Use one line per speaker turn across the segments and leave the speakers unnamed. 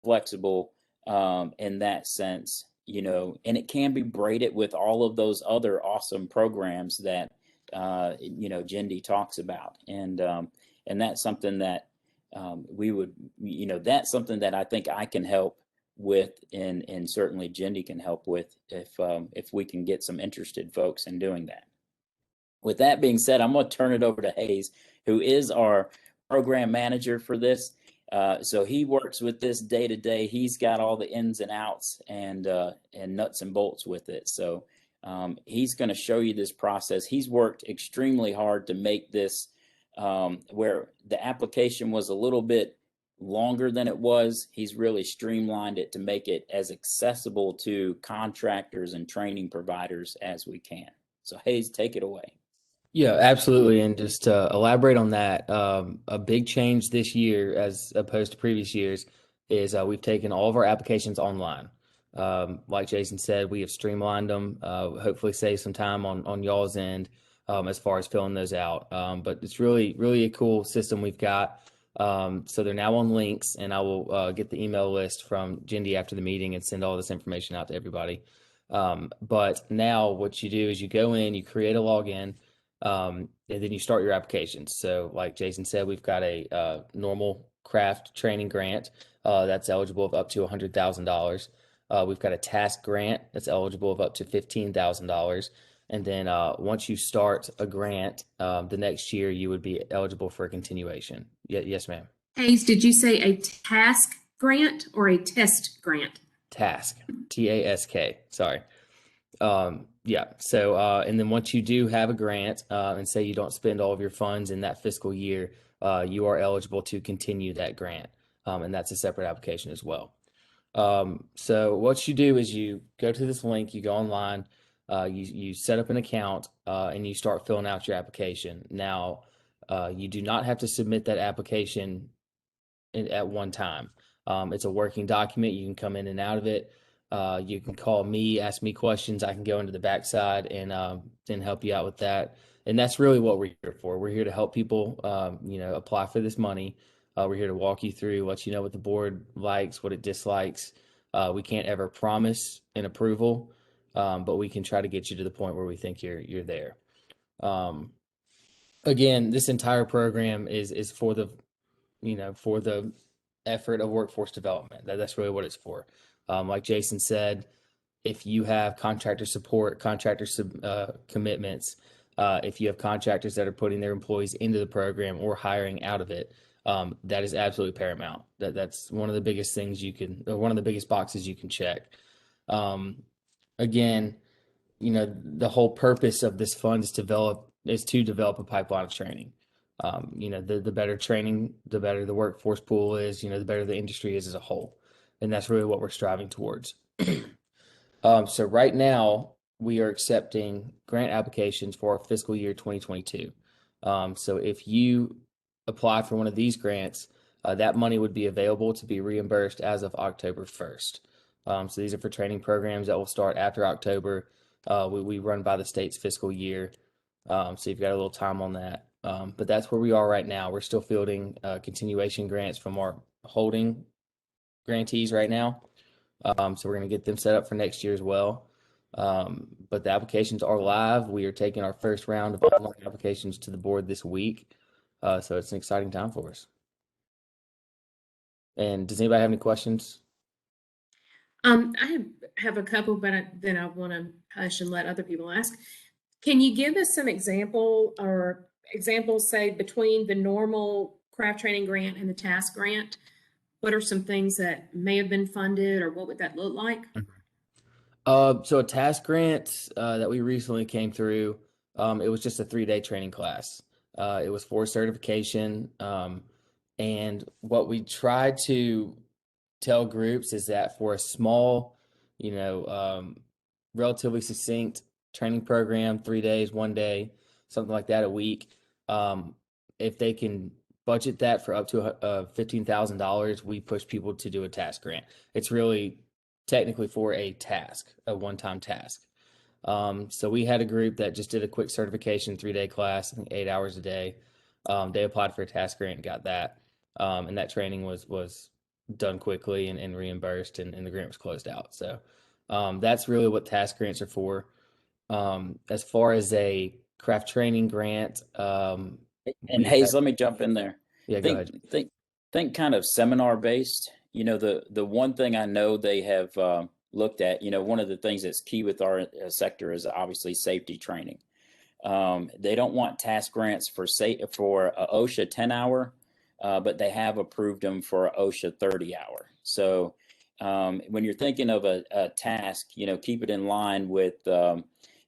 flexible in that sense, and it can be braided with all of those other awesome programs that Jindy talks about, and that's something that we would, that's something that I think I can help with, and certainly Jindy can help with if we can get some interested folks in doing that. With that being said, I'm going to turn it over to Hayes, who is our program manager for this. So he works with this day to day. He's got all the ins and outs and nuts and bolts with it. So he's going to show you this process. He's worked extremely hard to make this where the application was a little bit longer than it was. He's really streamlined it to make it as accessible to contractors and training providers as we can. So Hayes, take it away.
Yeah, absolutely. And just to elaborate on that, a big change this year as opposed to previous years is we've taken all of our applications online. Like Jason said, we have streamlined them, hopefully save some time on y'all's end as far as filling those out. But it's really a cool system we've got. So they're now on links, and I will get the email list from Jindy after the meeting and send all this information out to everybody. But now what you do is you go in, you create a login, and then you start your applications. So like Jason said, we've got a normal craft training grant that's eligible of up to $100,000. We've got a task grant that's eligible of up to $15,000. And then once you start a grant, the next year you would be eligible for a continuation. Yes, ma'am.
Hayes, did you say a task grant or a test grant?
Task, TASK. Sorry. Yeah. So, and then once you do have a grant, and say you don't spend all of your funds in that fiscal year, you are eligible to continue that grant. And that's a separate application as well. So what you do is you go to this link, you go online, you set up an account, and you start filling out your application. Now, you do not have to submit that application at one time. It's a working document. You can come in and out of it. You can call me, ask me questions. I can go into the backside and help you out with that. And that's really what we're here for. We're here to help people, apply for this money. We're here to walk you through, let you know what the board likes, what it dislikes. We can't ever promise an approval, but we can try to get you to the point where we think you're there. Again, this entire program is for the effort of workforce development. That's really what it's for. Like Jason said, if you have contractor support, commitments, if you have contractors that are putting their employees into the program or hiring out of it, that is absolutely paramount. That's one of the biggest things one of the biggest boxes you can check. Again, the whole purpose of this fund is to develop a pipeline of training. The better training, the better the workforce pool is, the better the industry is as a whole. And that's really what we're striving towards. So right now we are accepting grant applications for our fiscal year 2022. So if you apply for one of these grants, that money would be available to be reimbursed as of October 1st. So these are for training programs that will start after October. We run by the state's fiscal year. So you've got a little time on that. But that's where we are right now. We're still fielding continuation grants from our holding grantees right now. So we're going to get them set up for next year as well. But the applications are live. We are taking our first round of online applications to the board this week. So it's an exciting time for us. And does anybody have any questions?
I have a couple, but then I want to hush and let other people ask. Can you give us some examples, say, between the normal craft training grant and the task grant? What are some things that may have been funded, or what would that look like?
So a task grant that we recently came through, it was just a 3-day training class. It was for certification. And what we try to tell groups is that for a small, relatively succinct training program, 3 days, 1 day, something like that a week, if they can budget that for up to $15,000, we push people to do a task grant. It's really technically for a task, a one-time task. So we had a group that just did a quick certification 3-day class, I think 8 hours a day. They applied for a task grant and got that. And that training was done quickly and reimbursed, and the grant was closed out. So that's really what task grants are for. As far as a craft training grant,
And
we have,
Hayes, let me jump in there.
yeah, go
Think,
ahead.
think, think kind of seminar based. You know, the one thing I know they have looked at. You know, one of the things that's key with our sector is obviously safety training. They don't want task grants for a OSHA 10 hour, but they have approved them for a OSHA 30 hour. So when you're thinking of a task, you know, keep it in line with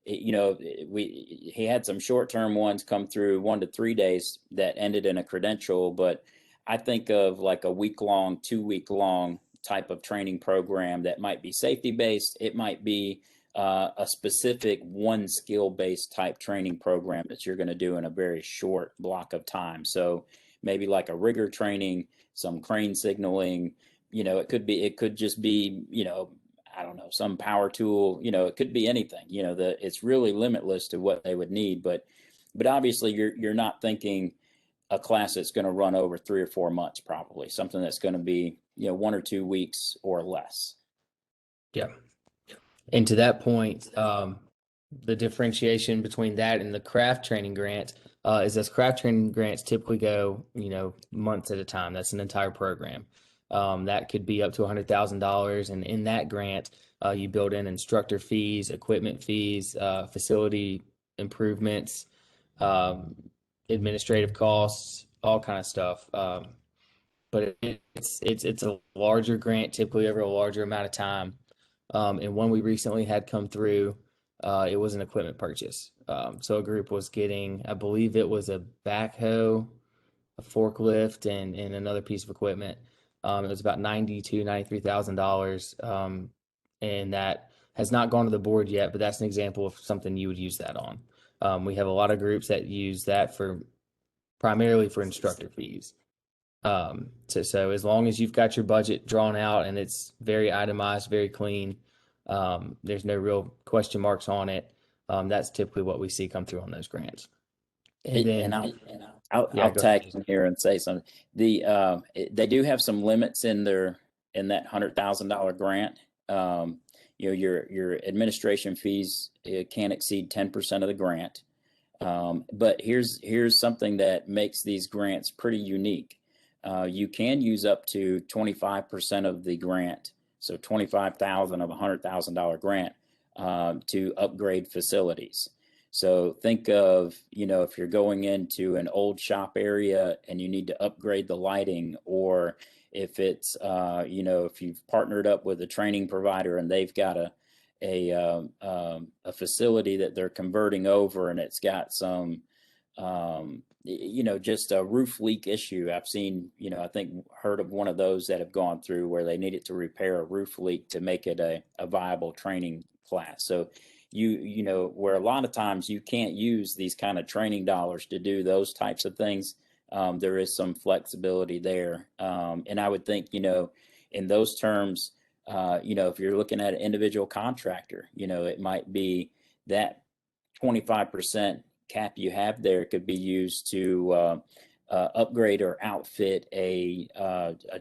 you know, he had some short-term ones come through 1 to 3 days that ended in a credential, but I think of like a week-long, 2 week-long type of training program that might be safety based. It might be a specific one skill based type training program that you're going to do in a very short block of time. So maybe like a rigger training, some crane signaling. You know, it could just be, you know, I don't know, some power tool. You know, it could be anything. You know, it's really limitless to what they would need. But obviously, you're not thinking a class that's going to run over 3 or 4 months, probably something that's going to be, you know, 1 or 2 weeks or less.
Yeah. And to that point, the differentiation between that and the craft training grant is those craft training grants typically go, you know, months at a time. That's an entire program. That could be up to $100,000. And in that grant, you build in instructor fees, equipment fees, facility improvements, um, administrative costs, all kind of stuff. But it's a larger grant, typically over a larger amount of time. And one we recently had come through, it was an equipment purchase. So a group was getting, I believe it was a backhoe, a forklift, and another piece of equipment. It was about $93,000. And that has not gone to the board yet, but that's an example of something you would use that on. We have a lot of groups that use that for primarily for instructor fees. So as long as you've got your budget drawn out and it's very itemized, very clean, there's no real question marks on it. That's typically what we see come through on those grants. And
And
then, yeah,
I'll
go ahead,
tag
Jason.
in here and say something. They do have some limits in that $100,000 grant. You know, your administration fees can't exceed 10% of the grant. But here's something that makes these grants pretty unique. You can use up to 25% of the grant, so 25,000 of a $100,000 grant to upgrade facilities. So think of, you know, if you're going into an old shop area and you need to upgrade the lighting, or if it's, you know, if you've partnered up with a training provider and they've got a facility that they're converting over and it's got some, you know, just a roof leak issue. I've seen, you know, I think heard of one of those that have gone through where they needed to repair a roof leak to make it a viable training class. So you know, where a lot of times you can't use these kind of training dollars to do those types of things. There is some flexibility there. And I would think, you know, in those terms, you know, if you're looking at an individual contractor, you know, it might be that 25% cap you have there could be used to upgrade or outfit a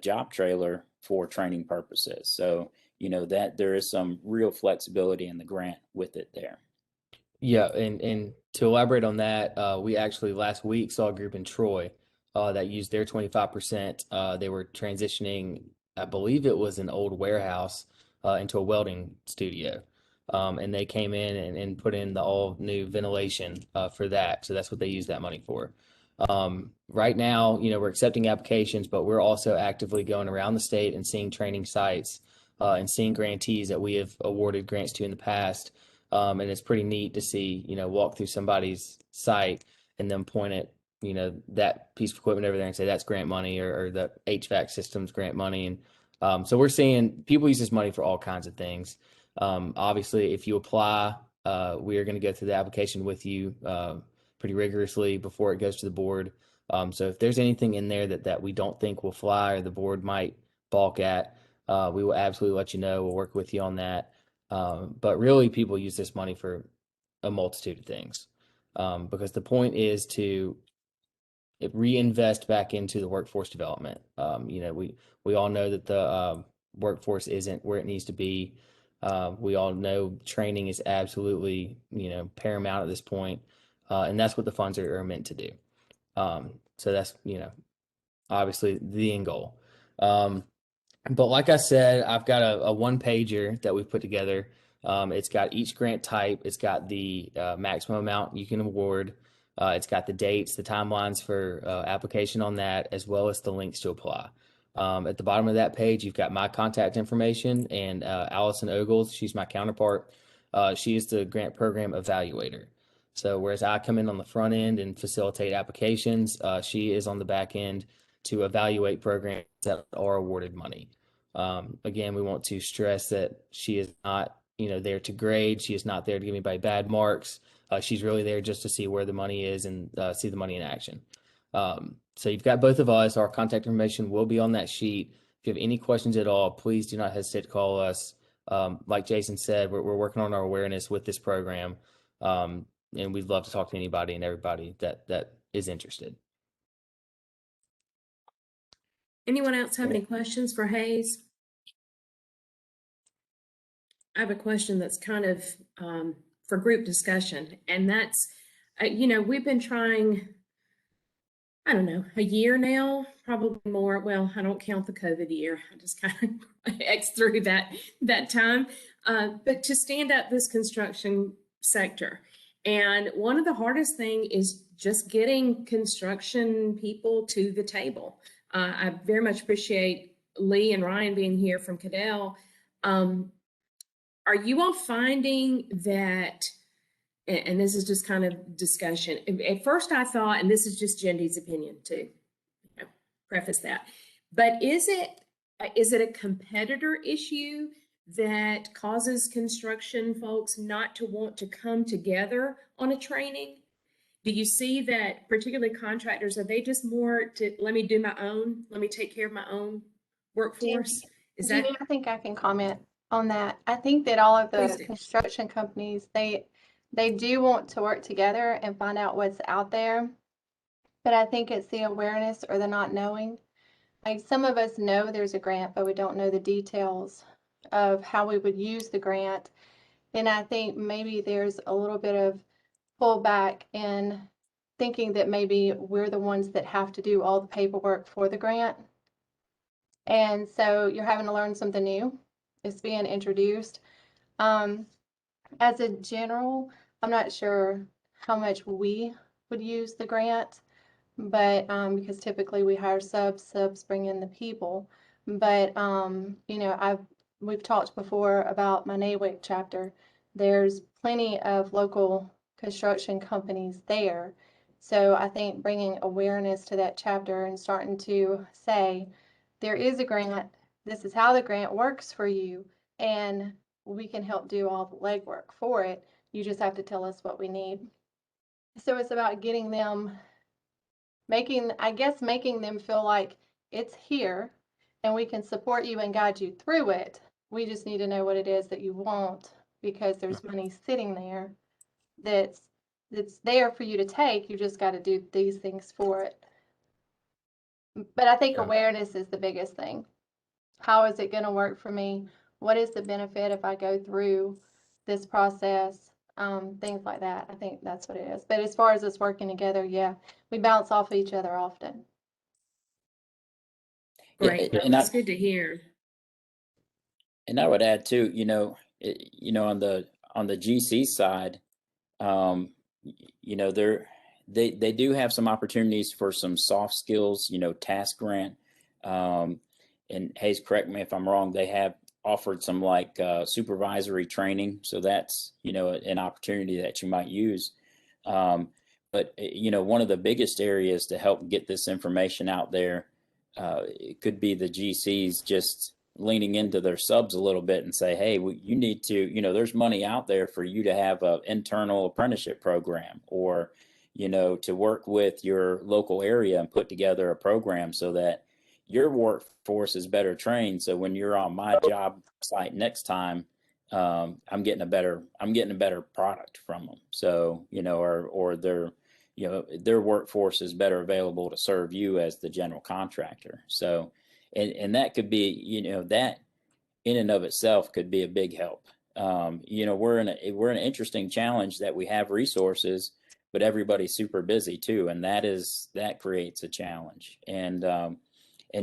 job trailer for training purposes. So, you know, that there is some real flexibility in the grant with it there.
Yeah, and to elaborate on that, we actually last week saw a group in Troy that used their 25%. They were transitioning, I believe it was an old warehouse into a welding studio. And they came in and put in the all new ventilation for that. So that's what they used that money for. Right now, you know, we're accepting applications, but we're also actively going around the state and seeing training sites and seeing grantees that we have awarded grants to in the past. And it's pretty neat to see, you know, walk through somebody's site and then point at, you know, that piece of equipment over there and say that's grant money, or the HVAC systems grant money. And so we're seeing people use this money for all kinds of things. Obviously, if you apply, we are going to go through the application with you pretty rigorously before it goes to the board. So if there's anything in there that we don't think will fly or the board might balk at, we will absolutely let you know. We'll work with you on that. But really, people use this money for a multitude of things because the point is to reinvest back into the workforce development. We all know that the workforce isn't where it needs to be. We all know training is absolutely, paramount at this point, and that's what the funds are meant to do. So that's, obviously the end goal. But like I said, I've got a one pager that we've put together. It's got each grant type. It's got the maximum amount you can award. It's got the dates, the timelines for application on that, as well as the links to apply. At the bottom of that page, you've got my contact information and Allison Ogles. She's my counterpart. She is the grant program evaluator. So whereas I come in on the front end and facilitate applications, she is on the back end to evaluate programs that are awarded money. Again, we want to stress that she is not, there to grade. She is not there to give anybody bad marks. She's really there just to see where the money is and see the money in action. So you've got both of us. Our contact information will be on that sheet. If you have any questions at all, please do not hesitate to call us. Like Jason said, we're working on our awareness with this program, and we'd love to talk to anybody and everybody that is interested.
Anyone else have any questions for Hayes? I have a question that's kind of for group discussion, and that's, we've been trying, I don't know, a year now, probably more. Well, I don't count the COVID year. I just kind of X through that time. But to stand up this construction sector. And one of the hardest thing is just getting construction people to the table. I very much appreciate Lee and Ryan being here from Cadell. Are you all finding that, and this is just kind of discussion, at first I thought, and this is just Jendy's opinion to preface that, but is it a competitor issue that causes construction folks not to want to come together on a training? Do you see that particularly contractors, are they just more to, let me take care of my own workforce?
I think I can comment on that. I think that all of
Please
the
do.
construction companies, they do want to work together and find out what's out there. But I think it's the awareness or the not knowing. Like some of us know there's a grant, but we don't know the details of how we would use the grant. And I think maybe there's a little bit of pullback in thinking that maybe we're the ones that have to do all the paperwork for the grant. And so you're having to learn something new. It's being introduced. As a general, I'm not sure how much we would use the grant, but because typically we hire subs bring in the people. But we've talked before about my NAWIC chapter. There's plenty of local construction companies there. So I think bringing awareness to that chapter and starting to say, there is a grant, this is how the grant works for you, and we can help do all the legwork for it. You just have to tell us what we need. So it's about getting them, making them feel like it's here and we can support you and guide you through it. We just need to know what it is that you want, because there's money sitting there that's there for you to take. You just got to do these things for it. But I think awareness is the biggest thing. How is it going to work for me? What is the benefit if I go through this process? Things like that. I think that's what it is. But as far as us working together, yeah, we bounce off each other often.
Great.
Yeah, and
That's good to hear.
And I would add too, on the GC side, they do have some opportunities for some soft skills, task grant. And Hayes, correct me if I'm wrong, they have offered some supervisory training. So that's, an opportunity that you might use. But one of the biggest areas to help get this information out there, it could be the GCs just leaning into their subs a little bit and say, hey, you need to, there's money out there for you to have an internal apprenticeship program, or, to work with your local area and put together a program so that your workforce is better trained. So when you're on my job site next time, I'm getting a better product from them. So, or they're, their workforce is better available to serve you as the general contractor. So, and that could be, that in and of itself could be a big help. We're in an interesting challenge that we have resources, but everybody's super busy too, and that creates a challenge. And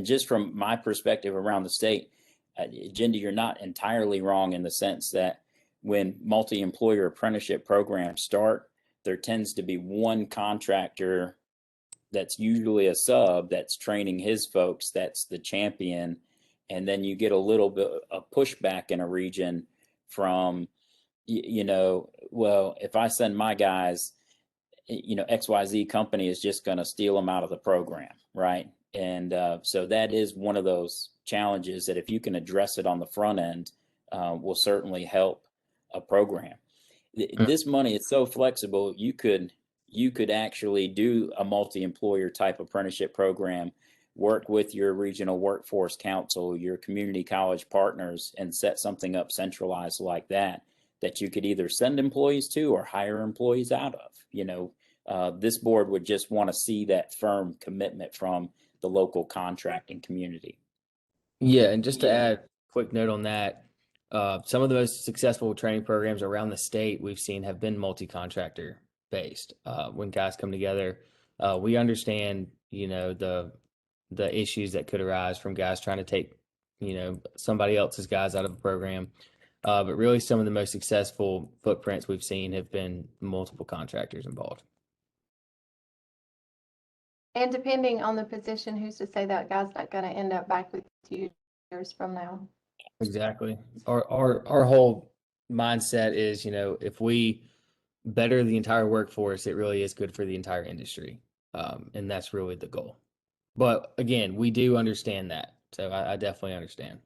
just from my perspective around the state, Jindy, you're not entirely wrong in the sense that when multi-employer apprenticeship programs start, there tends to be one contractor that's usually a sub that's training his folks, that's the champion. And then you get a little bit of pushback in a region from, well, if I send my guys, XYZ company is just going to steal them out of the program, right? And so that is one of those challenges that if you can address it on the front end, will certainly help a program. This money is so flexible. You could actually do a multi-employer type apprenticeship program, work with your regional workforce council, your community college partners, and set something up centralized like that you could either send employees to or hire employees out of. This board would just want to see that firm commitment from the local contracting community.
Yeah, and just to add a quick note on that, some of the most successful training programs around the state we've seen have been multi-contractor based. When guys come together, we understand, the issues that could arise from guys trying to take, somebody else's guys out of a program. But really, some of the most successful footprints we've seen have been multiple contractors involved.
And depending on the position, who's to say that guy's not going to end up back with you years from now?
Exactly. Our whole mindset is, if we better the entire workforce, it really is good for the entire industry. And that's really the goal. But again, we do understand that. So I definitely understand.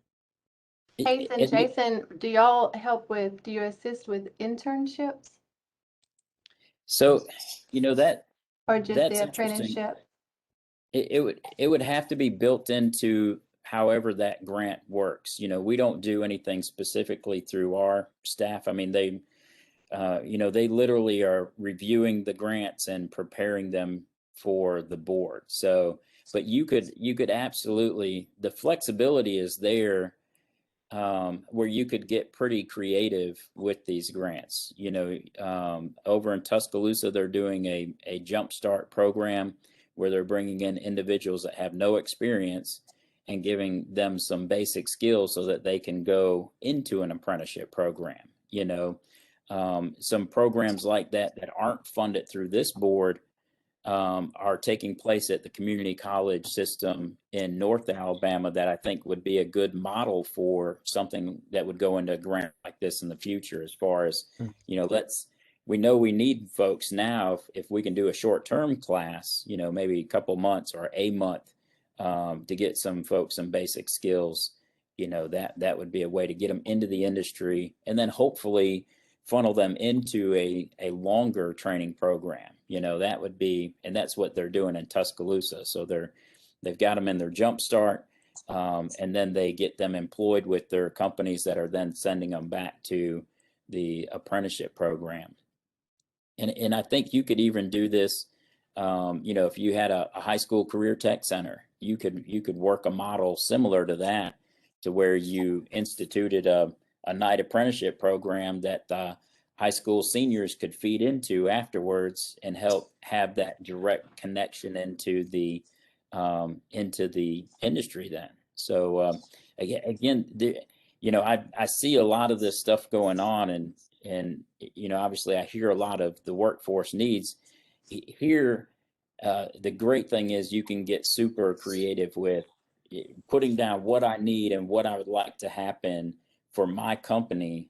Jason, do you assist with internships?
So, that,
or just
that's
the
interesting.
apprenticeship?
It would have to be built into however that grant works. We don't do anything specifically through our staff. I mean, they literally are reviewing the grants and preparing them for the board. So, but you could absolutely, the flexibility is there, where you could get pretty creative with these grants. Over in Tuscaloosa, they're doing a jumpstart program where they're bringing in individuals that have no experience and giving them some basic skills so that they can go into an apprenticeship program. Some programs like that aren't funded through this board are taking place at the community college system in North Alabama that I think would be a good model for something that would go into a grant like this in the future. As far as, we know we need folks now. If we can do a short-term class, maybe a couple months or a month to get some folks some basic skills, that would be a way to get them into the industry, and then hopefully funnel them into a longer training program. That would be, and that's what they're doing in Tuscaloosa. So they've got them in their jumpstart, and then they get them employed with their companies that are then sending them back to the apprenticeship program. And I think you could even do this, if you had a high school career tech center, you could work a model similar to that, to where you instituted a night apprenticeship program that high school seniors could feed into afterwards and help have that direct connection into the industry then. So again, I see a lot of this stuff going on, and obviously I hear a lot of the workforce needs here. The great thing is you can get super creative with putting down what I need and what I would like to happen for my company.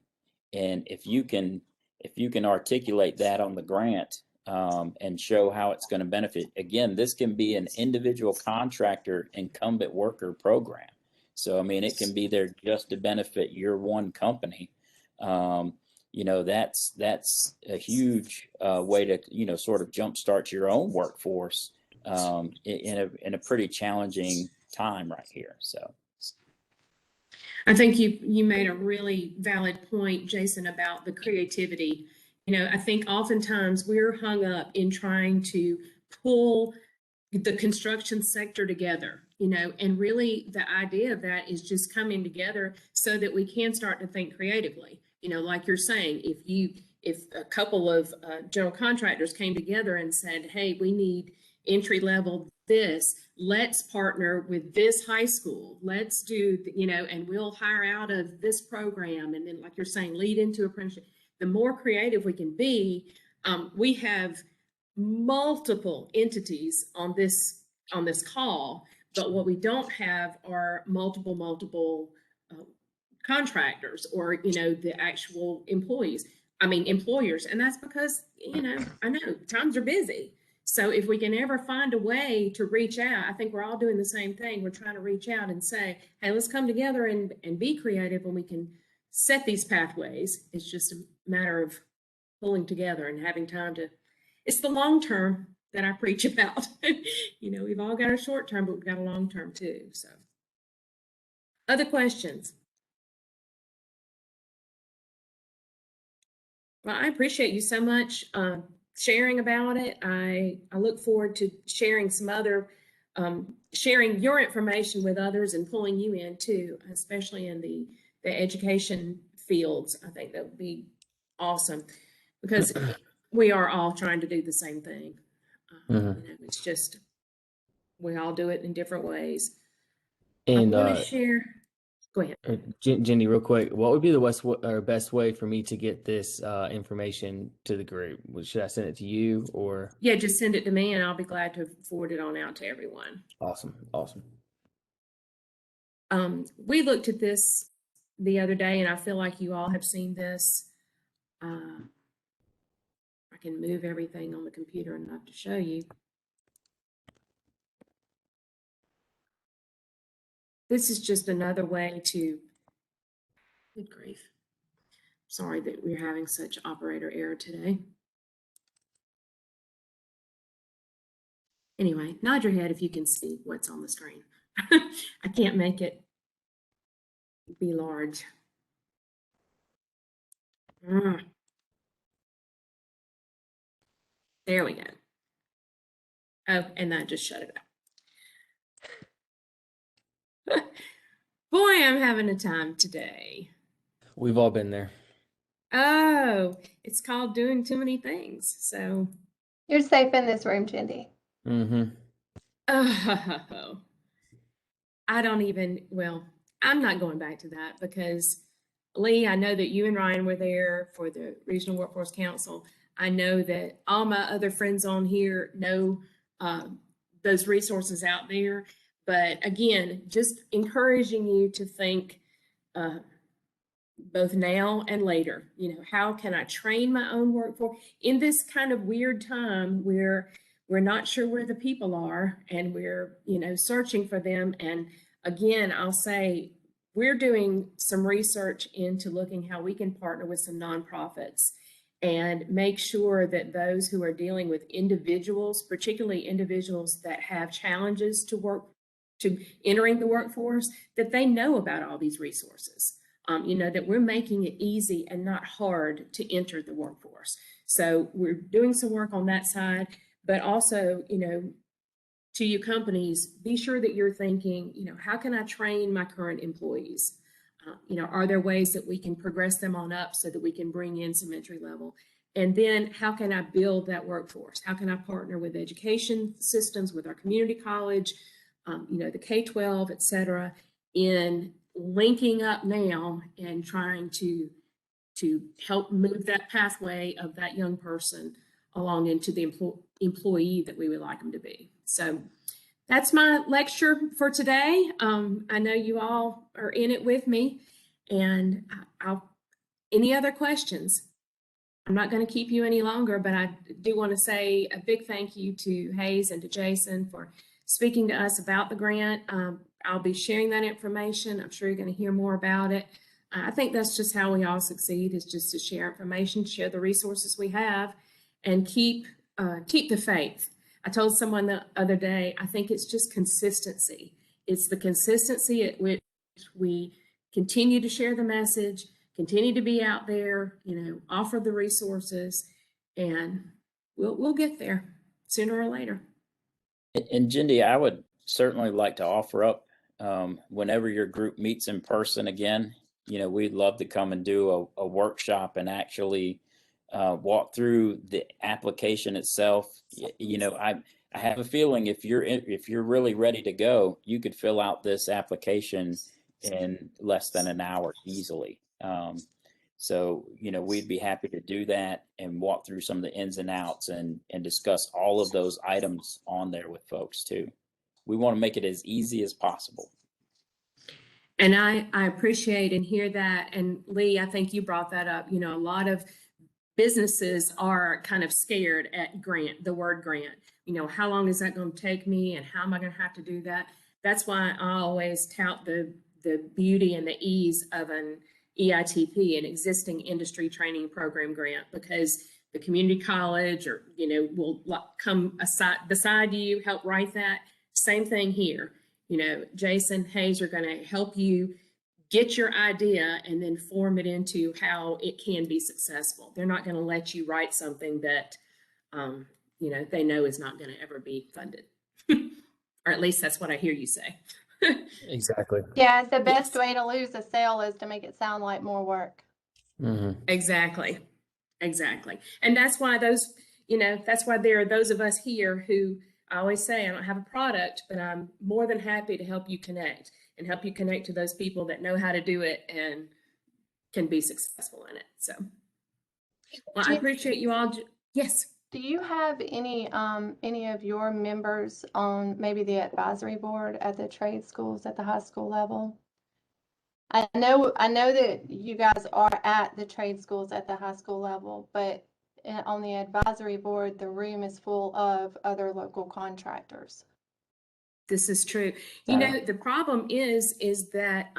And if you can articulate that on the grant, and show how it's going to benefit, again, this can be an individual contractor incumbent worker program. So, I mean, it can be there just to benefit your one company. That's a huge way to, sort of jumpstart your own workforce in a pretty challenging time right here. So
I think you made a really valid point, Jason, about the creativity You know, I think oftentimes we're hung up in trying to pull the construction sector together, you know, and really the idea of that is just coming together so that we can start to think creatively. You know, like you're saying, if a couple of general contractors came together and said, hey, we need entry level this, let's partner with this high school, let's do, you know, and we'll hire out of this program. And then, like you're saying, lead into apprenticeship. The more creative we can be, we have multiple entities on this call, but what we don't have are multiple contractors or, you know, the actual employees. I mean, employers, and that's because, you know, I know times are busy. So if we can ever find a way to reach out, I think we're all doing the same thing. We're trying to reach out and say, hey, let's come together and be creative, and we can set these pathways. It's just a matter of pulling together and having time to, it's the long term that I preach about. You know, we've all got a short term, but we've got a long term too. So, other questions? Well, I appreciate you so much sharing about it. I look forward to sharing some other, sharing your information with others and pulling you in too, especially in the education fields. I think that would be awesome because we are all trying to do the same thing. You know, it's just, we all do it in different ways.
And
I'm going to share. Go ahead.
Jenny, real quick, what would be the best way for me to get this information to the group? Should I send it to you or?
Yeah, just send it to me and I'll be glad to forward it on out to everyone.
Awesome.
We looked at this the other day and I feel like you all have seen this. I can move everything on the computer enough to show you. This is just another way to, good grief. Sorry that we're having such operator error today. Anyway, nod your head if you can see what's on the screen. I can't make it be large. There we go. Oh, and that just shut it up. Boy, I'm having a time today.
We've all been there.
Oh, it's called doing too many things. So
You're safe in this room, Jindy.
Oh, I don't even, well, I'm not going back to that because Lee, I know that you and Ryan were there for the Regional Workforce Council. I know that all my other friends on here know those resources out there. But again, just encouraging you to think both now and later, you know, how can I train my own workforce in this kind of weird time where we're not sure where the people are and we're, you know, searching for them. And again, I'll say, we're doing some research into looking how we can partner with some nonprofits and make sure that those who are dealing with individuals, particularly individuals that have challenges to entering the workforce, that they know about all these resources. You know, that we're making it easy and not hard to enter the workforce. So we're doing some work on that side, but also, you know, to you companies, be sure that you're thinking, you know, how can I train my current employees? You know, are there ways that we can progress them on up so that we can bring in some entry level? And then how can I build that workforce? How can I partner with education systems, with our community college, you know, the K-12, et cetera, in linking up now and trying to help move that pathway of that young person along into the employee that we would like them to be. So that's my lecture for today. I know you all are in it with me, and any other questions? I'm not going to keep you any longer, but I do want to say a big thank you to Hayes and to Jason for speaking to us about the grant. I'll be sharing that information. I'm sure you're going to hear more about it. I think that's just how we all succeed, is just to share information, share the resources we have, and keep the faith. I told someone the other day, I think it's just consistency. It's the consistency at which we continue to share the message, continue to be out there, offer the resources, and we'll get there sooner or later.
And Jindy, I would certainly like to offer up, whenever your group meets in person again, we'd love to come and do a workshop and actually walk through the application itself. I have a feeling if you're really ready to go, you could fill out this application in less than an hour easily. So, we'd be happy to do that and walk through some of the ins and outs and discuss all of those items on there with folks too. We want to make it as easy as possible.
And I appreciate and hear that. And Lee, I think you brought that up. A lot of businesses are kind of scared at the word grant. How long is that going to take me, and how am I going to have to do that? That's why I always tout the beauty and the ease of an EITP, an existing industry training program grant, because the community college will come beside you, help write that. Same thing here. Jason Hayes are going to help you get your idea and then form it into how it can be successful. They're not going to let you write something that they know is not going to ever be funded. Or at least that's what I hear you say.
Exactly.
Yeah, the best
Yes.
way to lose a sale is to make it sound like more work.
Mm-hmm.
Exactly. And that's why that's why there are those of us here who, I always say, I don't have a product, but I'm more than happy to help you connect to those people that know how to do it and can be successful in it. So, well, I appreciate you all. Yes.
Do you have any of your members on maybe the advisory board at the trade schools at the high school level? I know that you guys are at the trade schools at the high school level, but on the advisory board, the room is full of other local contractors.
This is true.
So-
The problem is that,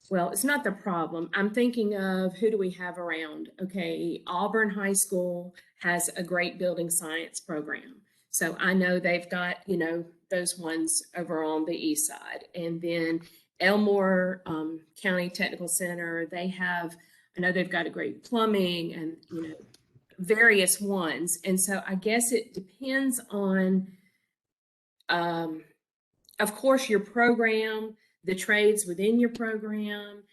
well, it's not the problem. I'm thinking of who do we have around? Okay, Auburn High School has a great building science program. So I know they've got, those ones over on the east side. And then Elmore County Technical Center, I know they've got a great plumbing and, various ones. And so I guess it depends on, of course, your program, the trades within your program,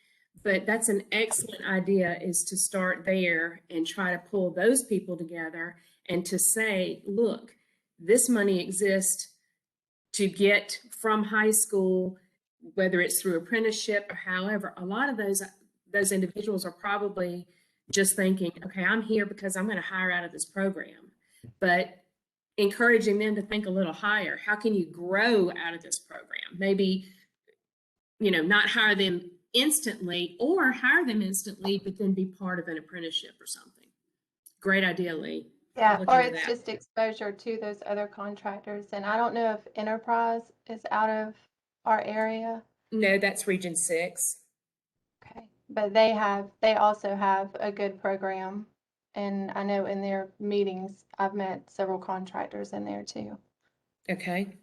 but that's an excellent idea, is to start there and try to pull those people together and to say, look, this money exists to get from high school, whether it's through apprenticeship or however. A lot of those individuals are probably just thinking, okay, I'm here because I'm going to hire out of this program, but encouraging them to think a little higher. How can you grow out of this program? Maybe, not hire them instantly, or hire them instantly, but then be part of an apprenticeship or something. Great idea, Lee.
Yeah,
Look
or
into
it's
that.
just exposure to those other contractors. And I don't know if Enterprise is out of our area.
No, that's Region 6.
Okay, but they also have a good program. And I know in their meetings, I've met several contractors in there too.
Okay.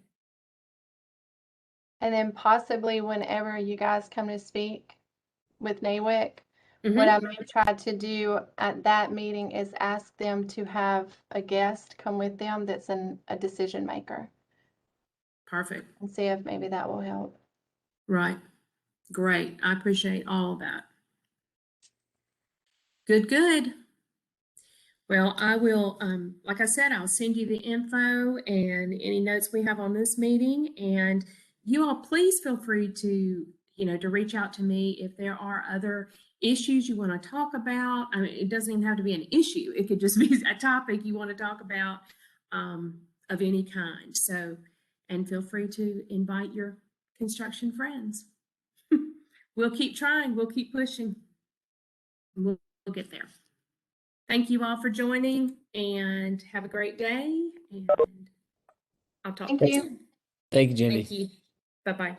And then possibly whenever you guys come to speak with NAWIC,
Mhm.
what I may try to do at that meeting is ask them to have a guest come with them that's a decision maker,
Perfect.
and see if maybe that will help.
Right. Great. I appreciate all that. Good. Well, I will, like I said, I'll send you the info and any notes we have on this meeting. And you all, please feel free to, to reach out to me if there are other issues you want to talk about. I mean, it doesn't even have to be an issue. It could just be a topic you want to talk about of any kind. So, and feel free to invite your construction friends. We'll keep trying. We'll keep pushing. We'll get there. Thank you all for joining, and have a great day. And I'll talk
Thank
to you
you.
soon.
Thank you, Jindy.
Thank you. Bye-bye.